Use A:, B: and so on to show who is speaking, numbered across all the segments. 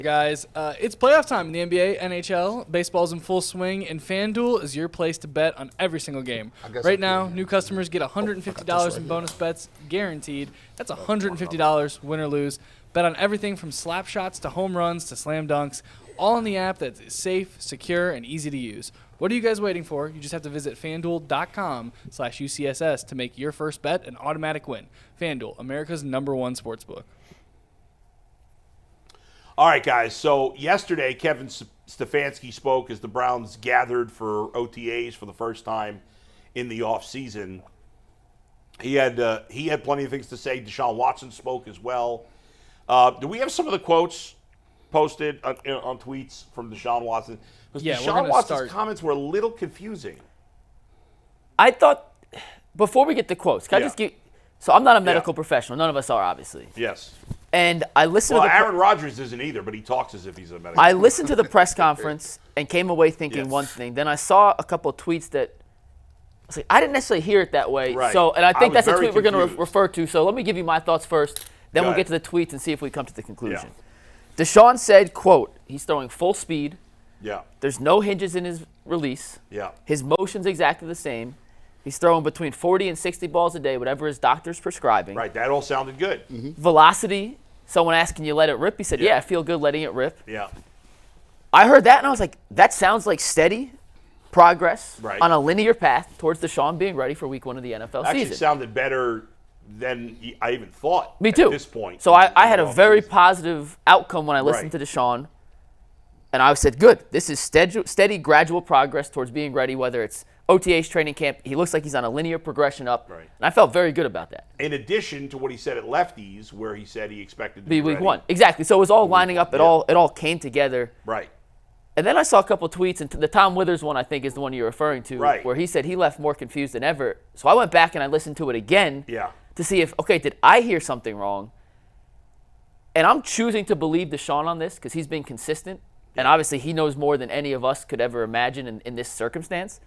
A: Guys, it's playoff time in the NBA, NHL. Baseball's in full swing, and FanDuel is your place to bet on every single game. Right now, new customers get $150 in bonus bets guaranteed. That's $150 win or lose. Bet on everything from slap shots to home runs to slam dunks, all in the app that's safe, secure, and easy to use. What are you guys waiting for? You just have to visit FanDuel.com/UCSS to make your first bet an automatic win. FanDuel, America's #1 sportsbook.
B: All right, guys. So yesterday, Kevin Stefanski spoke as the Browns gathered for OTAs for the first time in the offseason. He had plenty of things to say. Deshaun Watson spoke as well. Do we have some of the quotes posted on tweets from Deshaun Watson? Because Deshaun Watson's comments were a little confusing.
C: I thought, before we get to quotes, can I just give, so I'm not a medical professional. None of us are, obviously.
B: Yes.
C: And I listened to the
B: Aaron Rodgers isn't either, but he talks as if he's a medical
C: I listened to the press conference and came away thinking one thing. Then I saw a couple of tweets that I was like, I didn't necessarily hear it that way.
B: Right.
C: So, and I think that's a tweet
B: confused.
C: we're going to refer to. So let me give you my thoughts first. Then we'll
B: ahead.
C: get to the tweets and see if we come to the conclusion. Yeah. Deshaun said, quote, he's throwing full speed.
B: Yeah.
C: There's no hinges in his release.
B: Yeah.
C: His motion's exactly the same. He's throwing between 40 and 60 balls a day, whatever his doctor's prescribing.
B: Right. That all sounded good.
C: Mm-hmm. Velocity. Someone asked, can you let it rip? He said, yeah, I feel good letting it rip.
B: Yeah.
C: I heard that, and I was like, that sounds like steady progress on a linear path towards Deshaun being ready for week 1 of the NFL season.
B: Actually sounded better than I even thought.
C: Me too.
B: At this point.
C: So I had a very positive outcome when I listened to Deshaun, and I said, good. This is steady, gradual progress towards being ready, whether it's OTA's training camp. He looks like he's on a linear progression up, and I felt very good about that.
B: In addition to what he said at Lefties, where he said he expected to
C: be
B: be
C: week
B: ready.
C: 1. Exactly. So it was all lining up. It all came together.
B: Right.
C: And then I saw a couple of tweets, and the Tom Withers one I think is the one you're referring to, where he said he left more confused than ever. So I went back and I listened to it again to see if, okay, did I hear something wrong? And I'm choosing to believe Deshaun on this because he's been consistent, and obviously he knows more than any of us could ever imagine in this circumstance.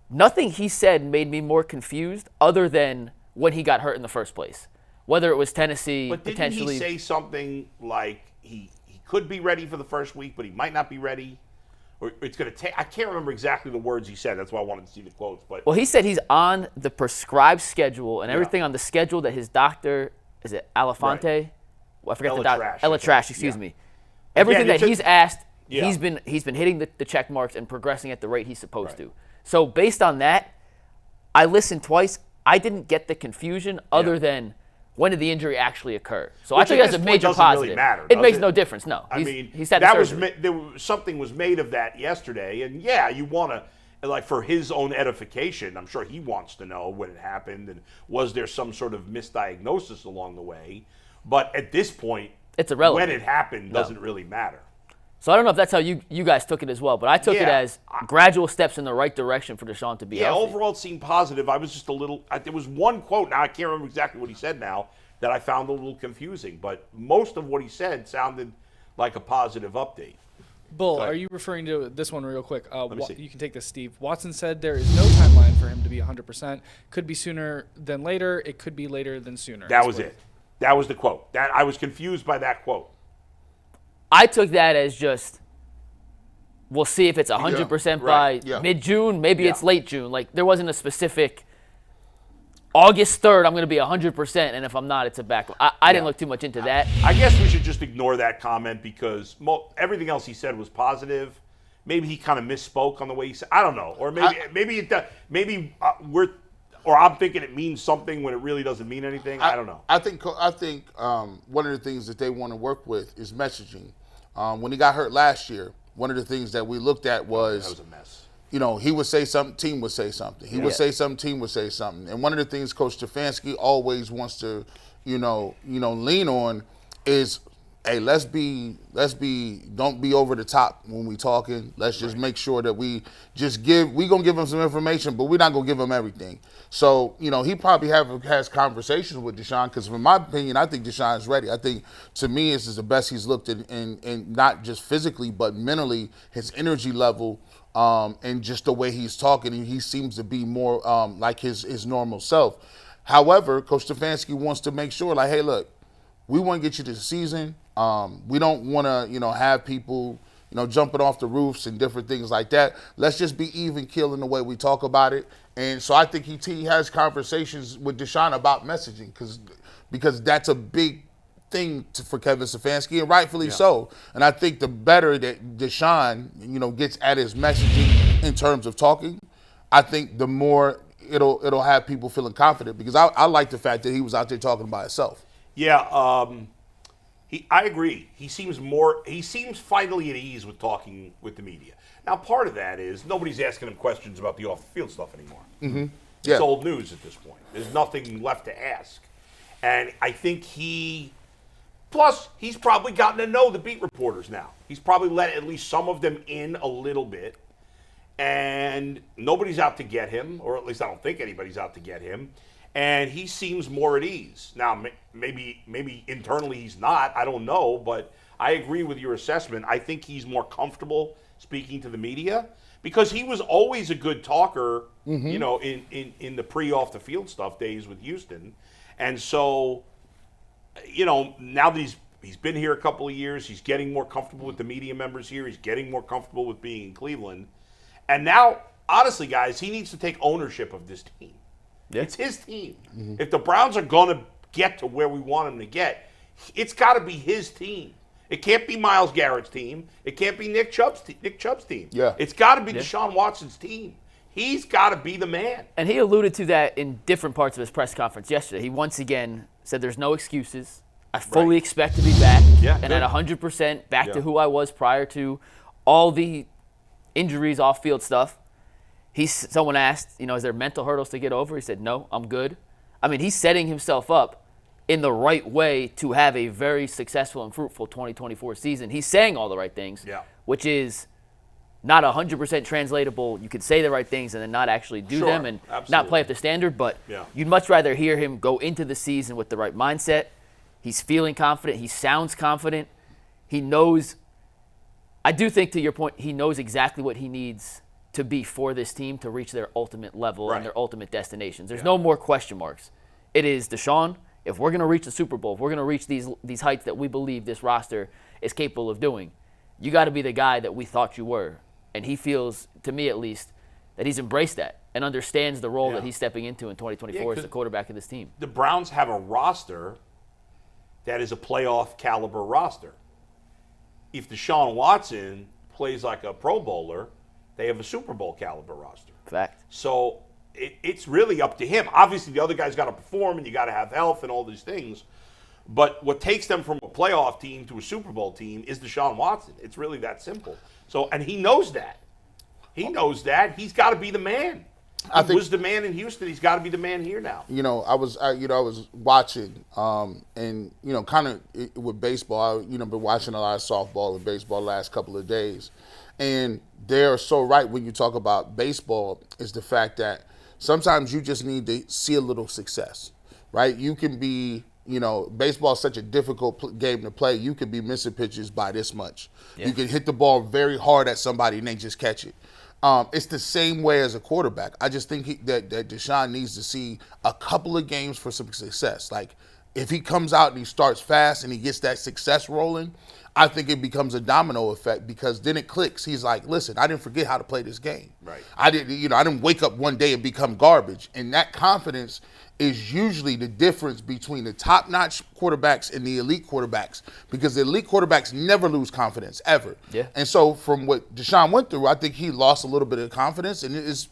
C: Nothing he said made me more confused other than when he got hurt in the first place. Whether it was Tennessee,
B: but
C: potentially.
B: Didn't he say something like he could be ready for the first week, but he might not be ready? Or it's going to take – I can't remember exactly the words he said. That's why I wanted to see the quotes. But
C: well, he said he's on the prescribed schedule and everything on the schedule that his doctor – is it Alafante?
B: Right.
C: Well, I forget the
B: doctor.
C: Elatrash, excuse me. Everything that he's asked, he's been hitting the check marks and progressing at the rate he's supposed to. So based on that, I listened twice. I didn't get the confusion other than when did the injury actually occur. So I took it as a major positive.
B: Really matter,
C: it makes no difference. No,
B: I mean,
C: he's had
B: something was made of that yesterday, and you want to, like, for his own edification. I'm sure he wants to know when it happened and was there some sort of misdiagnosis along the way. But at this point,
C: it's irrelevant.
B: When it happened doesn't really matter.
C: So I don't know if that's how you guys took it as well, but I took it as gradual steps in the right direction for Deshaun to be healthy.
B: Overall it seemed positive. I was just a little – there was one quote, now I can't remember exactly what he said now, that I found a little confusing. But most of what he said sounded like a positive update.
A: Bull, are you referring to this one real quick?
B: Let me see.
A: You can take this, Steve. Watson said there is no timeline for him to be 100%. Could be sooner than later. It could be later than sooner.
B: That was it. That was the quote. I was confused by that quote.
C: I took that as just, we'll see if it's 100% by mid-June. Maybe it's late June. Like, there wasn't a specific, August 3rd, I'm going to be 100%, and if I'm not, it's a backup. I didn't look too much into that.
B: I guess we should just ignore that comment because everything else he said was positive. Maybe he kind of misspoke on the way he said. I don't know. Or maybe I'm thinking it means something when it really doesn't mean anything. I don't know.
D: I think one of the things that they want to work with is messaging. When he got hurt last year, one of the things that we looked at was
B: that was a mess.
D: He would say something, team would say something. He would say something, team would say something. And one of the things Coach Stefanski always wants to, lean on is, hey, don't be over the top when we talking. Let's just make sure that we gonna give him some information, but we're not gonna give him everything. So, he probably has conversations with Deshaun because, in my opinion, I think Deshaun is ready. I think, to me, this is the best he's looked in not just physically, but mentally, his energy level, and just the way he's talking. And he seems to be more like his normal self. However, Coach Stefanski wants to make sure, like, hey, look, we want to get you to the season. We don't want to, have people, jumping off the roofs and different things like that. Let's just be even keel in the way we talk about it. And so I think he has conversations with Deshaun about messaging because that's a big thing for Kevin Stefanski, and rightfully so. And I think the better that Deshaun, gets at his messaging in terms of talking, I think the more it'll have people feeling confident, because I like the fact that he was out there talking by himself.
B: Yeah, I agree. He seems finally at ease with talking with the media. Now, part of that is nobody's asking him questions about the off-the-field stuff anymore.
D: Mm-hmm. Yeah.
B: It's old news at this point. There's nothing left to ask. And I think plus, he's probably gotten to know the beat reporters now. He's probably let at least some of them in a little bit. And nobody's out to get him, or at least I don't think anybody's out to get him. And he seems more at ease. Now, maybe internally he's not. I don't know, but I agree with your assessment. I think he's more comfortable speaking to the media because he was always a good talker, in the pre-off-the-field stuff days with Houston. And so, now that he's been here a couple of years, he's getting more comfortable with the media members here. He's getting more comfortable with being in Cleveland. And now, honestly, guys, he needs to take ownership of this team. Yeah. It's his team. Mm-hmm. If the Browns are going to get to where we want them to get, it's got to be his team. It can't be Myles Garrett's team. It can't be Nick Chubb's team.
D: Yeah.
B: It's got to be Deshaun Watson's team. He's got to be the man.
C: And he alluded to that in different parts of his press conference yesterday. He once again said there's no excuses. I fully expect to be back and at 100% back to who I was prior to all the injuries, off-field stuff. Someone asked, is there mental hurdles to get over? He said, no, I'm good. I mean, he's setting himself up in the right way to have a very successful and fruitful 2024 season. He's saying all the right things, which is not 100% translatable. You could say the right things and then not actually do them and not play up the standard, but you'd much rather hear him go into the season with the right mindset. He's feeling confident. He sounds confident. He knows, I do think to your point, he knows exactly what he needs to be for this team to reach their ultimate level and their ultimate destinations. There's no more question marks. It is, Deshaun, if we're going to reach the Super Bowl, if we're going to reach these heights that we believe this roster is capable of doing, you got to be the guy that we thought you were. And he feels, to me at least, that he's embraced that and understands the role that he's stepping into in 2024 as the quarterback of this team.
B: The Browns have a roster that is a playoff caliber roster. If Deshaun Watson plays like a Pro Bowler, they have a Super Bowl caliber roster.
C: Fact.
B: So it's really up to him. Obviously, the other guy's got to perform, and you got to have health and all these things. But what takes them from a playoff team to a Super Bowl team is Deshaun Watson. It's really that simple. So, and he knows that. He knows that. He's got to be the man. He was the man in Houston. He's got to be the man here now.
D: I was watching, and kind of with baseball. Been watching a lot of softball and baseball the last couple of days. And they're so right when you talk about baseball is the fact that sometimes you just need to see a little success, right? You can be, baseball is such a difficult game to play. You could be missing pitches by this much. Yeah. You can hit the ball very hard at somebody and they just catch it. It's the same way as a quarterback. I just think that Deshaun needs to see a couple of games for some success. Like, if he comes out and he starts fast and he gets that success rolling, I think it becomes a domino effect because then it clicks. He's like, listen, I didn't forget how to play this game.
B: Right.
D: I didn't wake up one day and become garbage. And that confidence is usually the difference between the top-notch quarterbacks and the elite quarterbacks because the elite quarterbacks never lose confidence, ever.
C: Yeah.
D: And so from what Deshaun went through, I think he lost a little bit of confidence, and it's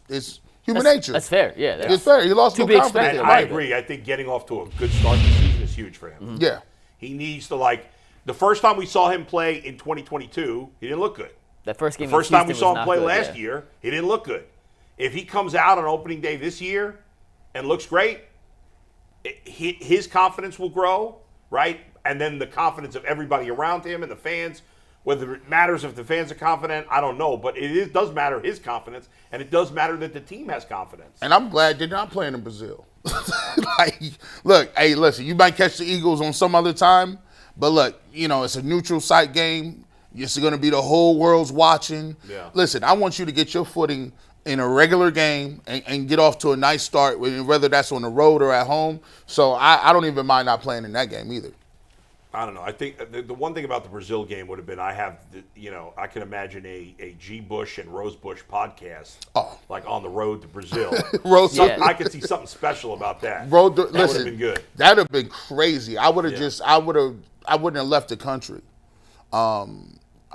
D: human nature.
C: That's fair, yeah.
D: It's fair. He lost no confidence.
B: I agree. I think getting off to a good start this season is huge for him.
D: Mm-hmm. Yeah.
B: He needs to, the first time we saw him play in 2022, he didn't look good.
C: That first game.
B: The first time we saw him play last year, he didn't look good. If he comes out on opening day this year and looks great, his confidence will grow, right? And then the confidence of everybody around him and the fans. Whether it matters if the fans are confident, I don't know. But it does matter his confidence, and it does matter that the team has confidence.
D: And I'm glad they're not playing in Brazil. Look, hey, listen, you might catch the Eagles on some other time, but look, it's a neutral site game. It's going to be the whole world's watching.
B: Yeah.
D: Listen, I want you to get your footing in a regular game and get off to a nice start, whether that's on the road or at home. So I don't even mind not playing in that game either.
B: I don't know. I think the one thing about the Brazil game would have been I can imagine a G. Bush and Rose Bush podcast, like on the road to Brazil. I could see something special about that. That would have been good.
D: That'd have been crazy. I wouldn't have left the country.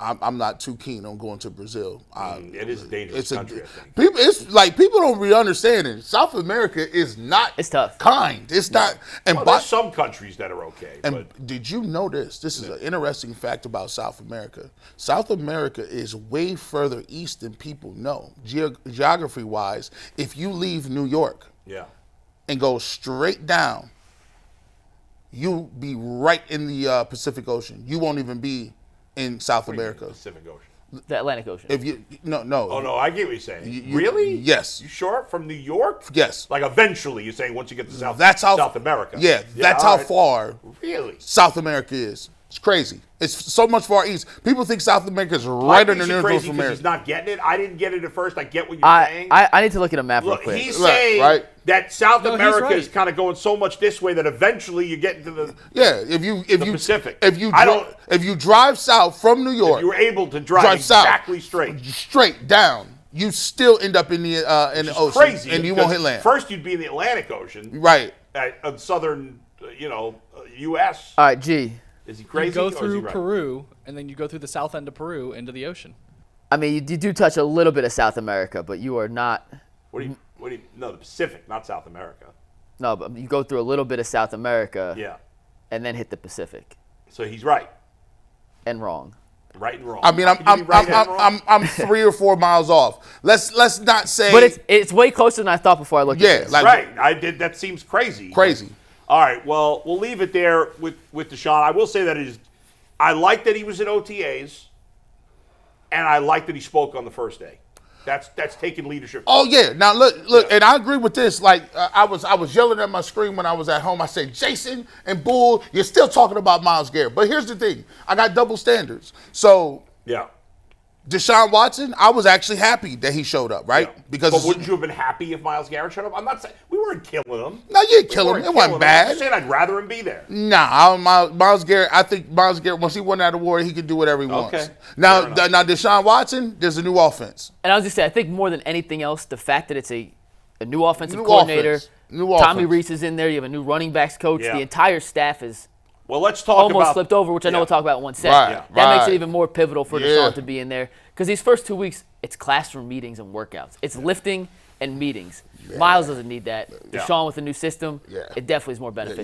D: I'm not too keen on going to Brazil.
B: It is a dangerous country, I think.
D: People don't really understand it. South America is not
C: tough.
D: Kind. It's not. And
B: there's some countries that are okay.
D: And did you know this? This is an interesting fact about South America. South America is way further east than people know. Geography-wise, if you leave New York and go straight down, you'll be right in the Pacific Ocean. You won't even be in South America.
B: Pacific Ocean.
C: The Atlantic Ocean.
D: No.
B: Oh, no, I get what you're saying. Really?
D: Yes.
B: You sure? From New York?
D: Yes.
B: Like eventually, you're saying once you get to South America.
D: Yeah, that's how far
B: really
D: South America is. It's crazy. It's so much far east. People think South America is right underneath North America.
B: He's not getting it. I didn't get it at first. I get what you're saying.
C: I need to look at a map real quick.
B: He's saying that South America is kind of going so much this way that eventually you get into the Pacific.
D: If you drive south from New York,
B: if you were able to drive exactly
D: straight down, you still end up in the ocean,
B: crazy,
D: and you won't hit land.
B: First, you'd be in the Atlantic Ocean,
D: right?
B: Southern, U.S.
C: All right, G.
B: Is he crazy?
A: You go through Peru, and then you go through the south end of Peru into the ocean.
C: I mean, you do touch a little bit of South America, but you are not.
B: No, the Pacific, not South America.
C: No, but you go through a little bit of South America.
B: Yeah.
C: And then hit the Pacific.
B: So he's right.
C: And wrong.
B: Right and wrong.
D: I mean, I'm 3 or 4 miles off. Let's not say.
C: But it's way closer than I thought before I looked at this.
B: Right. That seems crazy. All right, well, we'll leave it there with Deshaun. I will say that I like that he was in OTAs, and I like that he spoke on the first day. That's taking leadership.
D: Oh yeah. Now look, and I agree with this. Like I was yelling at my screen when I was at home. I said, Jason and Bull, you're still talking about Myles Garrett. But here's the thing: I got double standards. So Deshaun Watson, I was actually happy that he showed up, right?
B: Yeah.
D: Because
B: but wouldn't you have been happy if Myles Garrett showed up? I'm not saying we weren't killing him.
D: No, you didn't kill him. It wasn't bad.
B: I'm saying I'd rather him be there.
D: Nah, Myles Garrett. I think Myles Garrett, once he won that award, he can do whatever he wants.
B: Okay.
D: Now Deshaun Watson, there's a new offense.
C: And I was just saying, I think more than anything else, the fact that it's a new offensive coordinator, Tommy Reese is in there. You have a new running backs coach. The entire staff is.
B: Well, let's talk
C: almost slipped over, which I know we'll talk about in one second. That makes it even more pivotal for Deshaun to be in there. Because these first 2 weeks, it's classroom meetings and workouts. It's lifting and meetings. Myles doesn't need that. Deshaun with a new system, it definitely is more beneficial.